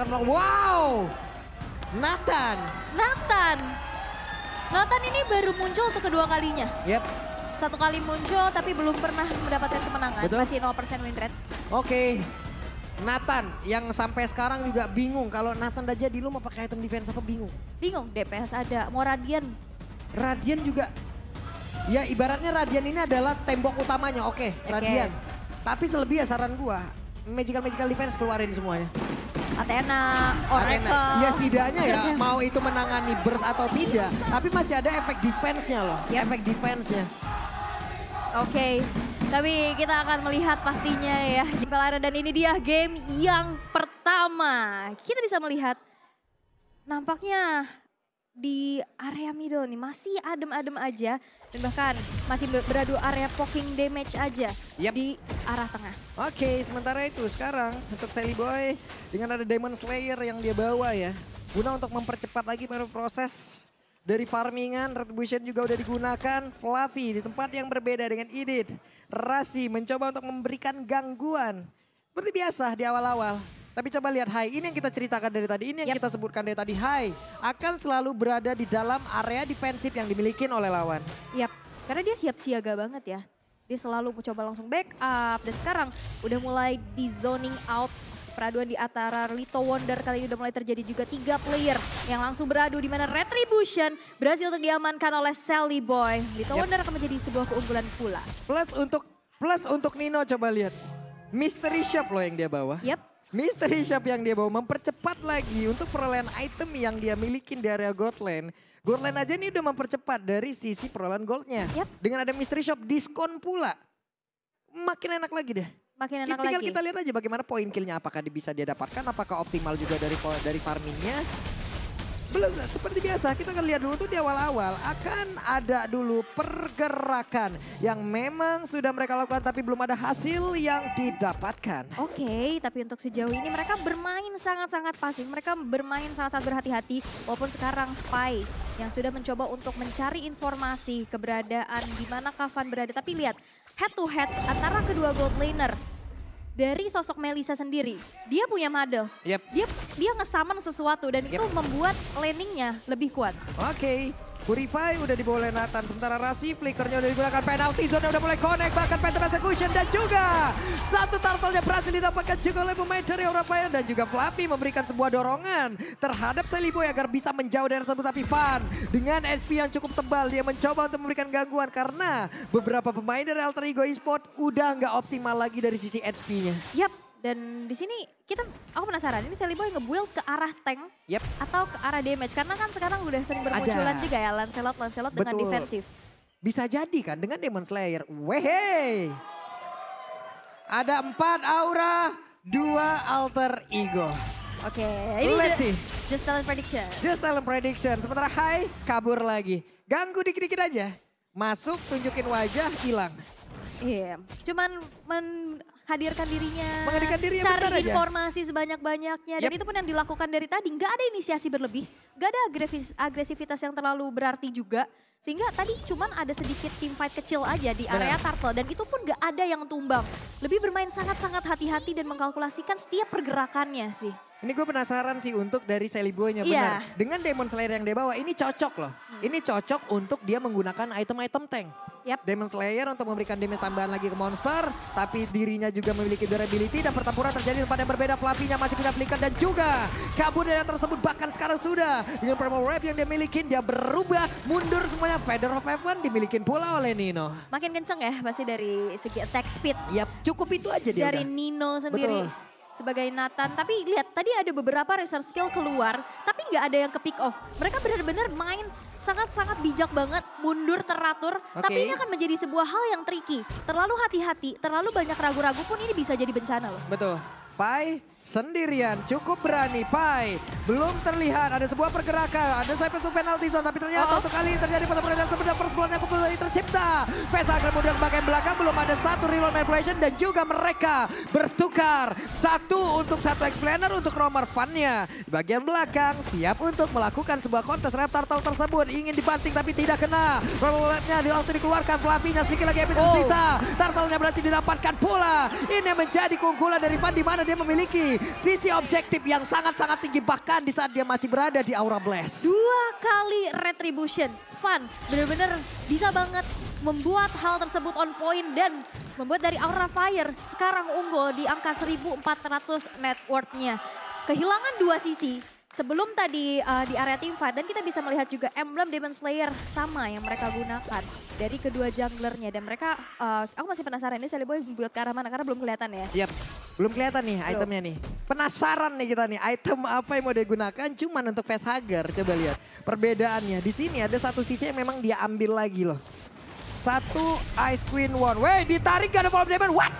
Wow, Nathan. Nathan ini baru muncul untuk kedua kalinya. Yep. Satu kali muncul tapi belum pernah mendapatkan kemenangan. Betul. Masih 0% win rate. Oke. Nathan yang sampai sekarang juga bingung kalau Nathan udah jadi lu mau pakai item defense apa bingung. Bingung, DPS ada, mau Radiant. Radiant juga. Ya ibaratnya Radiant ini adalah tembok utamanya, oke, Radiant. Tapi selebihnya saran gua, magical defense keluarin semuanya. Athena, Oracle. Ya setidaknya ya mau itu menangani burst atau tidak, tapi masih ada efek defense-nya loh, efek defense-nya. Oke, tapi kita akan melihat pastinya ya di Pelana dan ini dia game yang pertama. Kita bisa melihat nampaknya di area middle nih masih adem-adem aja dan bahkan masih beradu area poking damage aja di arah tengah. Oke, sementara itu sekarang untuk Sally Boy dengan ada Demon Slayer yang dia bawa ya, guna untuk mempercepat lagi proses dari farmingan. Retribution juga udah digunakan. Fluffy di tempat yang berbeda dengan Edith. Rasi mencoba untuk memberikan gangguan. Seperti biasa di awal-awal. Tapi coba lihat Hai, ini yang kita ceritakan dari tadi, ini yang kita sebutkan dari tadi. Hai akan selalu berada di dalam area defensif yang dimiliki oleh lawan. Yap, karena dia siap siaga banget ya. Dia selalu mencoba langsung backup dan sekarang udah mulai di zoning out. Peraduan di antara Lito Wonder kali ini udah mulai terjadi juga 3 player yang langsung beradu di mana Retribution berhasil untuk diamankan oleh Sally Boy. Lito Wonder akan menjadi sebuah keunggulan pula. Plus untuk Nino coba lihat. Mystery Shop loh yang dia bawa. Mystery Shop yang dia bawa mempercepat lagi untuk perolehan item yang dia milikin di area Godland. Godland aja ini udah mempercepat dari sisi perolehan goldnya. Dengan ada Mystery Shop diskon pula. Makin enak lagi deh. Tinggal kita lihat aja bagaimana poin killnya, apakah bisa dia dapatkan, apakah optimal juga dari farmingnya. Belum, seperti biasa kita akan lihat dulu tuh di awal-awal akan ada dulu pergerakan yang memang sudah mereka lakukan tapi belum ada hasil yang didapatkan. Oke, tapi untuk sejauh ini mereka bermain sangat-sangat pasif, mereka bermain sangat-sangat berhati-hati walaupun sekarang Pai yang sudah mencoba untuk mencari informasi keberadaan di mana Kavan berada. Tapi lihat head to head antara kedua gold laner. Dari sosok Melissa sendiri, dia punya models. Dia nge-summon sesuatu dan itu membuat landingnya lebih kuat. Oke, Purify udah dibawa oleh Nathan. Sementara Rasi, flickernya udah digunakan, penalty zone udah mulai connect. Bahkan Phantom Execution dan juga satu turtle-nya berhasil didapatkan juga oleh pemain dari Aurafire. Dan juga Fluffy memberikan sebuah dorongan terhadap Sally Boy agar bisa menjauh dari tersebut. Tapi Van dengan SP yang cukup tebal, dia mencoba untuk memberikan gangguan. Karena beberapa pemain dari Alter Ego Esport udah nggak optimal lagi dari sisi HP-nya. Dan di sini aku penasaran ini Sally Boy nge-build ke arah tank atau ke arah damage. Karena kan sekarang udah sering bermunculan juga ya Lancelot dengan defensif. Bisa jadi kan dengan Demon Slayer. Wehe. Ada 4 aura, 2 alter ego. Oke, ini let's see. Just Talent Prediction. Just Talent Prediction. Sementara Hai kabur lagi. Ganggu dikit-dikit aja. Masuk, tunjukin wajah, hilang. Cuman menghadirkan dirinya, cari informasi sebanyak-banyaknya. Dan itu pun yang dilakukan dari tadi, nggak ada inisiasi berlebih, nggak ada agresivitas yang terlalu berarti juga. Sehingga tadi cuman ada sedikit team fight kecil aja di area turtle dan itu pun nggak ada yang tumbang. Lebih bermain sangat-sangat hati-hati dan mengkalkulasikan setiap pergerakannya sih. Ini gue penasaran sih untuk dari Sally Boy-nya benar. Dengan Demon Slayer yang dia bawa ini cocok loh. Ini cocok untuk dia menggunakan item-item tank. Demon Slayer untuk memberikan damage tambahan lagi ke monster. Tapi dirinya juga memiliki durability dan pertempuran terjadi di tempat yang berbeda. Fluffy-nya masih punya flicker dan juga kabur dari tersebut. Bahkan sekarang sudah dengan Primal Wave yang dia milikin. Dia berubah mundur semuanya. Feather of Heaven dimilikin pula oleh Nino. Makin kenceng ya pasti dari segi attack speed. Cukup itu aja dia dari Nino sendiri. Sebagai Nathan, tapi lihat tadi ada beberapa research skill keluar, tapi nggak ada yang ke pick off. Mereka benar-benar main sangat-sangat bijak banget, mundur teratur, tapi ini akan menjadi sebuah hal yang tricky. Terlalu hati-hati, terlalu banyak ragu-ragu pun ini bisa jadi bencana loh. Betul. Pai sendirian, cukup berani. Pai belum terlihat ada sebuah pergerakan, ada cyber to penalty zone, tapi ternyata untuk kali ini terjadi pertempuran yang sebenarnya first blood yang kembali tercipta. Pesa akan mudah bagian belakang, belum ada satu reload manipulation dan juga mereka bertukar satu untuk satu explainer untuk nomor fun-nya. Di bagian belakang siap untuk melakukan sebuah kontes Reptar Turtle tersebut, ingin dibanting tapi tidak kena. Rollernya langsung dikeluarkan, Fluffy-nya sedikit lagi tersisa. Turtle-nya berhasil didapatkan pula. Ini menjadi keunggulan dari Van di mana dia memiliki lagi sisi objektif yang sangat-sangat tinggi bahkan di saat dia masih berada di Aura Blast. 2 kali retribution. Fun, bener-bener bisa banget membuat hal tersebut on point dan membuat dari Aura Fire sekarang unggul di angka 1400 net worth-nya. Kehilangan 2 sisi. Sebelum tadi di area teamfight dan kita bisa melihat juga emblem Demon Slayer sama yang mereka gunakan dari kedua junglernya dan mereka aku masih penasaran ini Sally Boy buat ke arah mana karena belum kelihatan ya. Yap, belum kelihatan nih itemnya nih. Penasaran nih kita nih item apa yang mau digunakan cuman untuk facehugger. Coba lihat perbedaannya. Di sini ada satu sisi yang memang dia ambil lagi loh. Satu Ice Queen One. Weh ditarik gak ada follow Demon. What?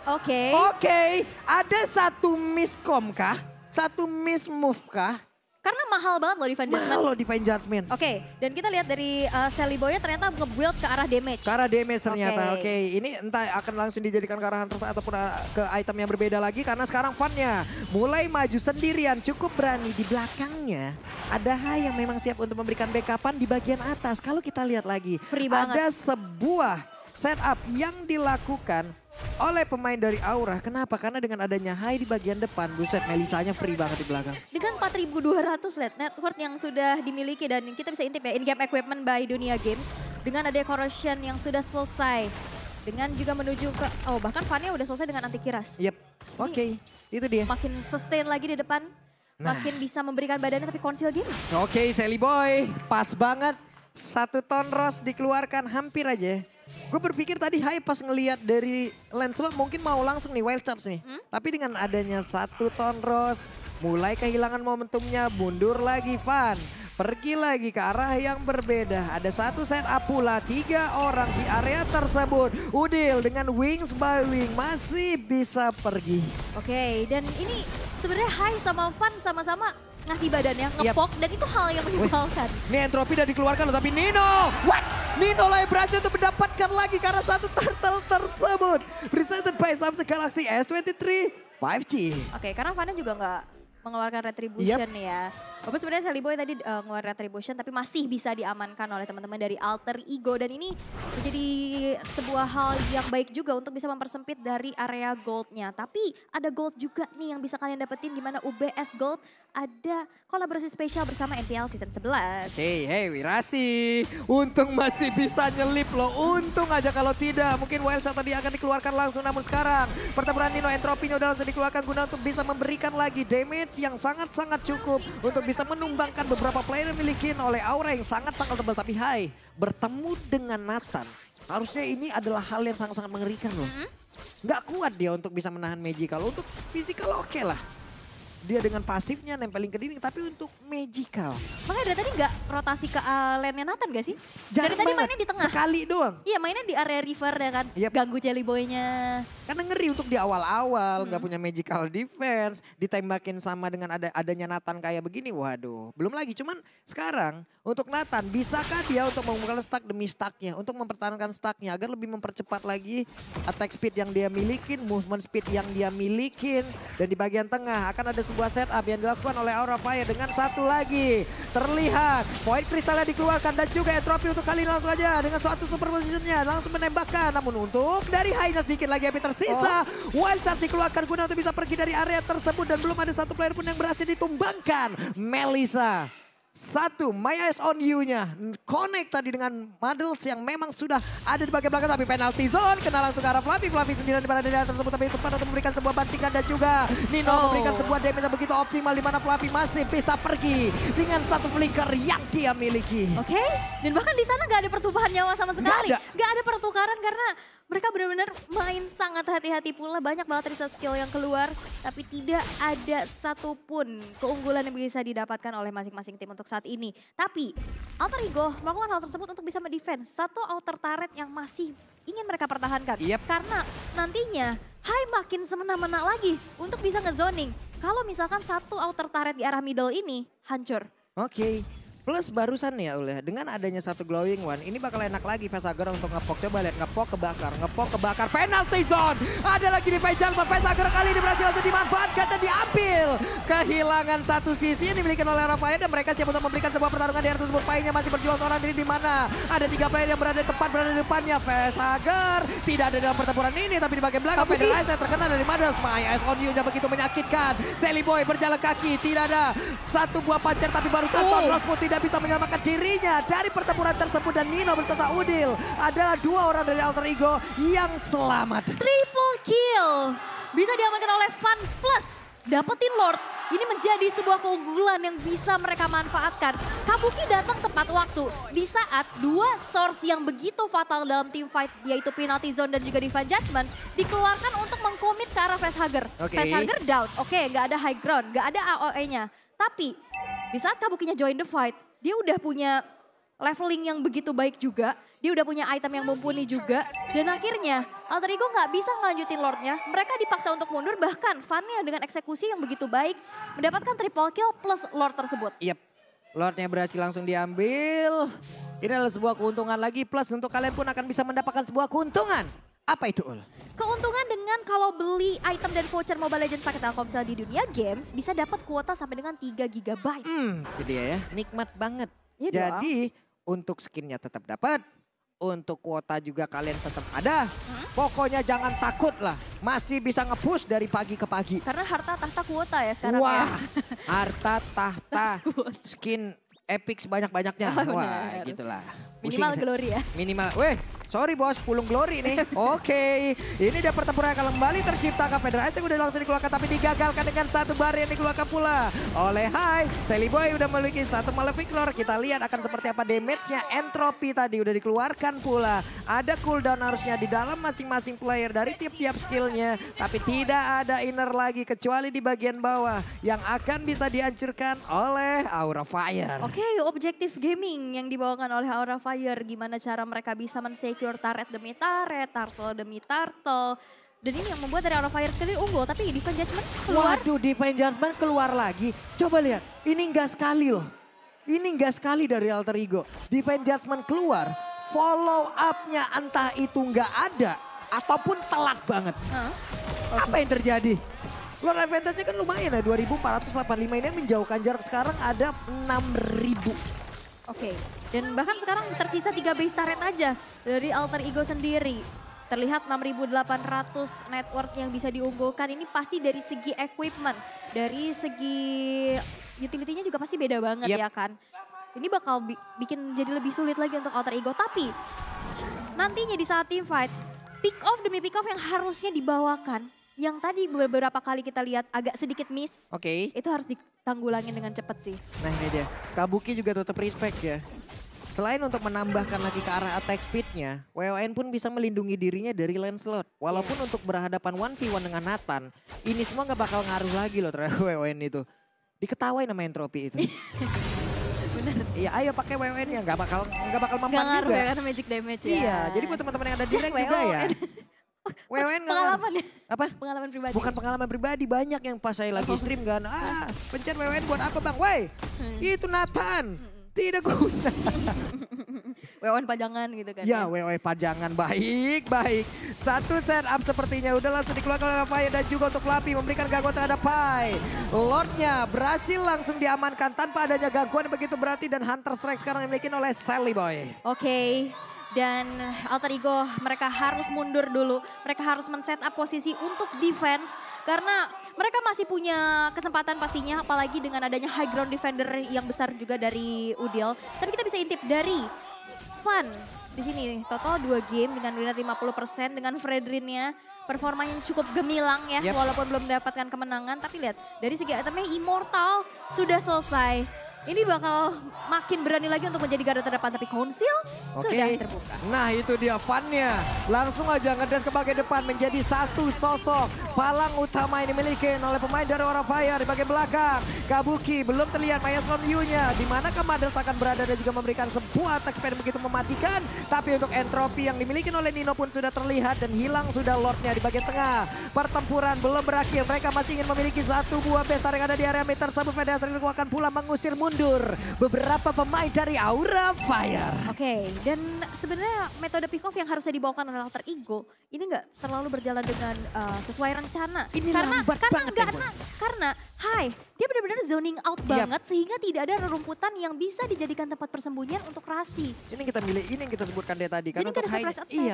Oke, ada satu miscom kah? Satu miss move kah? Karena mahal banget loh Divine Judgment. Mahal loh Divine Judgment. Oke, dan kita lihat dari Sally Boy-nya ternyata nge-build ke arah damage. Ke arah damage ternyata, oke. Ini entah akan langsung dijadikan ke arah Hunter ataupun ke item yang berbeda lagi. Karena sekarang Fan-nya mulai maju sendirian, cukup berani. Di belakangnya ada Hai yang memang siap untuk memberikan backupan di bagian atas. Kalau kita lihat lagi, ada sebuah setup yang dilakukan oleh pemain dari Aura. Kenapa? Karena dengan adanya Hai di bagian depan, buset Melisanya free banget di belakang. Dengan 4.200 net worth yang sudah dimiliki dan kita bisa intip ya in-game equipment by Dunia Games. Dengan ada corrosion yang sudah selesai. Dengan juga menuju ke, bahkan Fan-nya udah selesai dengan anti kiras. Yep, oke, itu dia. Makin sustain lagi di depan, makin bisa memberikan badannya tapi konsil game. Oke, Sally Boy, pas banget. 1 ton Rose dikeluarkan hampir aja. Gue berpikir tadi Hai pas ngelihat dari Lancelot mungkin mau langsung nih wild charge nih. Tapi dengan adanya 1 ton Rose, mulai kehilangan momentumnya, mundur lagi Fan. Pergi lagi ke arah yang berbeda. Ada 1 setup pula, 3 orang di area tersebut. Udil dengan wings by wing masih bisa pergi. Oke, dan ini sebenarnya Hai sama Fan sama-sama ngasih badannya, ngepok, dan itu hal yang menyebalkan. Ini entropi udah dikeluarkan loh, tapi Nino! What? Nino lah berhasil untuk mendapatkan lagi karena 1 turtle tersebut. Presented by Samsung Galaxy S23 5G. Oke, karena Fana juga nggak mengeluarkan retribution ya. Walaupun sebenarnya Sally Boy tadi ngeluarin retribution tapi masih bisa diamankan oleh teman-teman dari Alter Ego. Dan ini menjadi sebuah hal yang baik juga untuk bisa mempersempit dari area goldnya. Tapi ada gold juga nih yang bisa kalian dapetin di mana UBS Gold ada kolaborasi spesial bersama NPL Season 11. Hey Wirasi, untung masih bisa nyelip loh. Untung aja kalau tidak mungkin Wild Shot tadi akan dikeluarkan langsung. Namun sekarang pertempuran Nino entropinya udah langsung dikeluarkan guna untuk bisa memberikan lagi damage yang sangat-sangat cukup untuk bisa menumbangkan beberapa player yang dimiliki oleh Aura yang sangat-sangat tebal. Tapi Hai bertemu dengan Nathan, harusnya ini adalah hal yang sangat-sangat mengerikan loh. Nggak kuat dia untuk bisa menahan magical. Untuk physical oke lah. Dia dengan pasifnya nempelin ke dinding, tapi untuk magical. Makanya dari tadi nggak rotasi ke lane-nya Nathan gak sih? Jarang dari tadi banget. mainnya di tengah. Sekali doang. Iya mainnya di area river ya kan, ganggu Jelly Boy-nya. Karena ngeri untuk di awal-awal, nggak punya magical defense, ditembakin sama dengan adanya Nathan kayak begini, waduh. Belum lagi, cuman sekarang untuk Nathan, bisakah dia untuk membuka stack demi stacknya, untuk mempertahankan stacknya agar lebih mempercepat lagi attack speed yang dia milikin, movement speed yang dia milikin. Dan di bagian tengah akan ada sebuah setup yang dilakukan oleh Aura Fire dengan satu lagi. Terlihat, point kristalnya dikeluarkan dan juga entropy untuk kali ini langsung aja dengan suatu super positionnya langsung menembakkan. Namun untuk dari Highness sedikit lagi api tersisa. Wild Shot dikeluarkan guna untuk bisa pergi dari area tersebut dan belum ada satu player pun yang berhasil ditumbangkan. Melissa. 1, My Eyes on You-nya connect tadi dengan Madels yang memang sudah ada di bagian belakang, tapi penalty zone kena langsung ke arah Fluffy. Fluffy sendirian di mana di daerah tersebut, tapi sempat untuk memberikan sebuah bantingan dan juga Nino memberikan sebuah damage yang begitu optimal di mana Fluffy masih bisa pergi dengan satu flicker yang dia miliki. Oke, dan bahkan di sana nggak ada pertumpahan nyawa sama sekali. Nggak ada pertukaran karena mereka benar-benar main sangat hati-hati pula. Banyak banget resource skill yang keluar. Tapi tidak ada satupun keunggulan yang bisa didapatkan oleh masing-masing tim untuk saat ini. Tapi Alter Ego melakukan hal tersebut untuk bisa mendefense satu outer turret yang masih ingin mereka pertahankan. Karena nantinya Hai makin semena-mena lagi untuk bisa ngezoning. Kalau misalkan satu outer turret di arah middle ini hancur. Oke. Plus barusan ya Ul, dengan adanya satu glowing one, ini bakal enak lagi Vesager untuk ngepok. Coba lihat, ngepok kebakar, penalty zone. Ada lagi di Vesager, Vesager kali ini berhasil langsung dimanfaatkan dan diambil. Kehilangan satu sisi yang dimiliki oleh Rafael dan mereka siap untuk memberikan sebuah pertarungan di atas Paynya masih berjuang seorang diri di mana. Ada 3 player yang berada di depannya. Vesager tidak ada dalam pertempuran ini, tapi di bagian belakang Federalize yang terkena dari Madas. My eyes on you-nya begitu menyakitkan. Sally Boy berjalan kaki, tidak ada satu buah pancer tapi baru Tom Rospo tidak bisa menyelamatkan dirinya dari pertempuran tersebut dan Nino beserta Udil adalah 2 orang dari Alter Ego yang selamat. Triple kill bisa diamankan oleh Fun Plus. Dapetin Lord, ini menjadi sebuah keunggulan yang bisa mereka manfaatkan. Kabuki datang tepat waktu di saat 2 source yang begitu fatal dalam team fight, yaitu Penalty Zone dan juga Divine Judgment, dikeluarkan untuk mengkomit ke arah Vesager. Vesager down, oke, nggak ada high ground, nggak ada AOE-nya. Tapi di saat Kabukinya join the fight, dia udah punya leveling yang begitu baik juga. Dia udah punya item yang mumpuni juga. Dan akhirnya Alter Ego nggak bisa ngelanjutin Lordnya. Mereka dipaksa untuk mundur, bahkan Funnya dengan eksekusi yang begitu baik mendapatkan triple kill plus Lord tersebut. Yep, Lordnya berhasil langsung diambil. Ini adalah sebuah keuntungan lagi, plus untuk kalian pun akan bisa mendapatkan sebuah keuntungan. Apa itu Ul? Keuntungan dengan kalau beli item dan voucher Mobile Legends pakai Telkomsel di dunia games bisa dapat kuota sampai dengan 3 GB. Itu dia ya, nikmat banget. Ya jadi untuk skinnya tetap dapat, untuk kuota juga kalian tetap ada. Pokoknya jangan takut lah, masih bisa nge-push dari pagi ke pagi. Karena harta tahta kuota ya sekarang. Wah, ya. harta tahta skin epic sebanyak-banyaknya. Wah, gitulah. Minimal glory ya. Minimal, sorry bos, pulung glory nih. Oke, ini dia pertempuran akan kembali terciptakan. Federalize udah langsung dikeluarkan tapi digagalkan dengan satu bar yang dikeluarkan pula oleh Sally Boy udah memiliki satu Malefic Lord. Kita lihat akan seperti apa damage-nya. Entropy tadi udah dikeluarkan pula. Ada cooldown harusnya di dalam masing-masing player dari tiap-tiap skillnya. Tapi tidak ada inner lagi kecuali di bagian bawah yang akan bisa dihancurkan oleh Aura Fire. Oke, objektif gaming yang dibawakan oleh Aura Fire. Gimana cara mereka bisa men-secure turret demi turret, turtle demi turtle. Dan ini yang membuat dari Aura Fire sekali unggul. Tapi Divine Judgment keluar. Waduh, Divine Judgment keluar lagi. Coba lihat, ini enggak sekali loh. Ini enggak sekali dari Alter Ego. Divine Judgment keluar, follow up-nya entah itu enggak ada ataupun telat banget. Apa yang terjadi? Lord advantage-nya kan lumayan ya, 2485 ini menjauhkan jarak sekarang ada 6000. Oke, dan bahkan sekarang tersisa 3 base turret aja dari Alter Ego sendiri. Terlihat 6.800 net worth yang bisa diunggulkan. Ini pasti dari segi equipment, dari segi utility-nya juga pasti beda banget ya kan. Ini bakal bikin jadi lebih sulit lagi untuk Alter Ego. Tapi nantinya di saat team fight, pick off demi pick off yang harusnya dibawakan. Yang tadi beberapa kali kita lihat agak sedikit miss. Itu harus ditanggulangin dengan cepat sih. Nah ini dia, Kabuki juga tetap respect ya. Selain untuk menambahkan lagi ke arah attack speed-nya, WON pun bisa melindungi dirinya dari Lancelot. Walaupun untuk berhadapan 1v1 dengan Nathan, ini semua gak bakal ngaruh lagi loh terhadap WON itu. Diketawain sama Entropy itu. Bener. Iya, ayo pakai WON-nya, gak bakal mempan juga. Gak ngaruh ya karena magic damage ya. Iya, jadi buat teman-teman yang ada di rank juga ya. WON pengalaman ya? Apa? Pengalaman pribadi. Bukan pengalaman pribadi, banyak yang pas saya lagi stream kan. Pencet WON buat apa bang? Woi, itu Nathan. Tidak guna. WON pajangan gitu kan. Ya, WON pajangan, baik. Satu setup sepertinya udah langsung dikeluarkan oleh Pai dan juga untuk Flappy memberikan gangguan terhadap Pai. Lordnya berhasil langsung diamankan tanpa adanya gangguan yang begitu berarti dan Hunter Strike sekarang dimiliki oleh Sally Boy. Oke. Dan Alter Ego mereka harus mundur dulu. Mereka harus men-set up posisi untuk defense. Karena mereka masih punya kesempatan pastinya. Apalagi dengan adanya high ground defender yang besar juga dari Udil. Tapi kita bisa intip dari Fun. Di sini total 2 game dengan win rate 50%. Dengan Fredrinnya performanya cukup gemilang ya. Walaupun belum mendapatkan kemenangan. Tapi lihat dari segi itemnya Immortal sudah selesai. Ini bakal makin berani lagi untuk menjadi garda terdepan. Tapi Council sudah terbuka. Nah itu dia Funnya. Langsung aja ngedes ke bagian depan menjadi satu sosok palang utama yang dimiliki oleh pemain dari Aura Fire. Di bagian belakang Kabuki belum terlihat Maelstrom view-nya. Dimanakah Madras akan berada dan juga memberikan sebuah attack speed begitu mematikan. Tapi untuk Entropy yang dimiliki oleh Nino pun sudah terlihat dan hilang sudah Lordnya di bagian tengah. Pertempuran belum berakhir. Mereka masih ingin memiliki satu buah base yang ada di area meter. Sabu Federasi akan pula mengusir mundur mundur beberapa pemain dari Aura Fire. Oke, dan sebenarnya metode pick off yang harusnya dibawakan oleh Alter Ego ini nggak terlalu berjalan dengan sesuai rencana. Ini lambat banget karena dia benar-benar zoning out banget sehingga tidak ada rerumputan yang bisa dijadikan tempat persembunyian untuk Rasi. Ini yang kita sebutkan dari tadi. Jadi untuk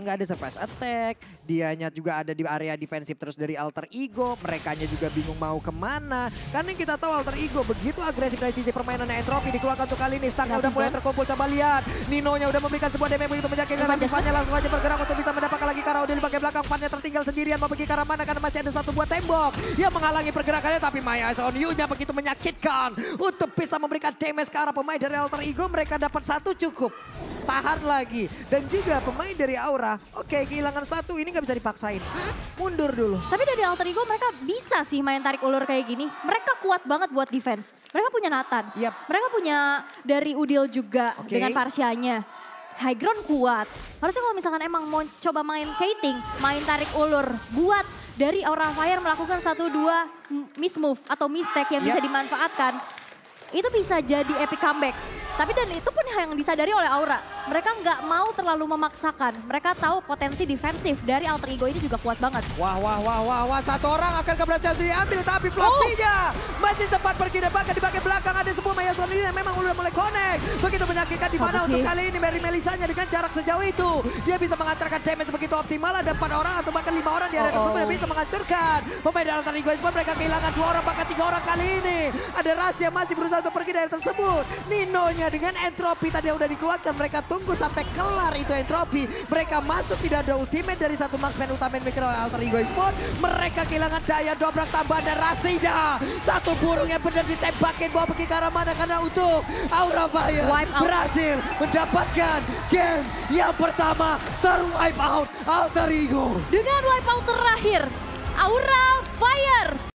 nggak ada surprise attack. Dianya juga ada di area defensif terus dari Alter Ego. Merekanya juga bingung mau kemana. Karena kita tahu Alter Ego begitu agresif dari sisi permainannya Entropy dikeluarkan untuk kali ini. Stacknya udah mulai terkumpul, coba lihat. Ninonya udah memberikan sebuah damage begitu menyakitkan. Tapi Fannya langsung aja bergerak untuk bisa mendapatkan lagi Kara Udah di bagian belakang. Fannya tertinggal sendirian mau pergi ke arah mana karena masih ada satu buah tembok yang menghalangi pergerakannya. Tapi My Eyes on You-nya begitu menyakitkan untuk bisa memberikan damage ke arah pemain dari Alter Ego. Mereka dapat satu cukup. Tahan lagi. Dan juga pemain dari Aura, oke, kehilangan satu, ini nggak bisa dipaksain. Mundur dulu. Tapi dari Alter Ego mereka bisa sih main tarik ulur kayak gini. Mereka kuat banget buat defense. Mereka punya Nathan. Mereka punya dari Udil juga dengan Parsianya. High ground kuat. Harusnya kalau misalkan emang mau coba main kiting, main tarik ulur, buat dari Aura Fire melakukan 1-2 miss move atau mistake yang bisa dimanfaatkan. Itu bisa jadi epic comeback. Tapi dan itu pun yang disadari oleh Aura. Mereka nggak mau terlalu memaksakan. Mereka tahu potensi defensif dari Alter Ego ini juga kuat banget. Wah. Satu orang akan keberhasilan diambil. Tapi Floppy-nya masih sempat pergi dan bahkan di bagian belakang ada sebuah Maya Sony yang memang udah mulai connect. Begitu menyakitkan di mana untuk kali ini Mary Melisanya dengan jarak sejauh itu. Dia bisa mengantarkan damage begitu optimal. Ada 4 orang atau bahkan 5 orang di area tersebut yang bisa menghancurkan. Pemain dari Alter Ego Esports mereka kehilangan 2 orang bahkan 3 orang kali ini. Ada Rasi yang masih berusaha untuk pergi dari tersebut. Ninonya dengan Entropy tadi yang udah dikeluarkan. Mereka tunggu sampai kelar itu Entropy. Mereka masuk tidak ada ultimate dari satu marksman utama mikro Alter Ego Esports. Mereka kehilangan daya dobrak tambahan dan Rasinya. Satu burung yang benar ditembakin bawa pergi ke arah mana karena untuk Aura Fire berhasil mendapatkan game yang pertama terwipe out Alter Ego. Dengan wipe out terakhir Aura Fire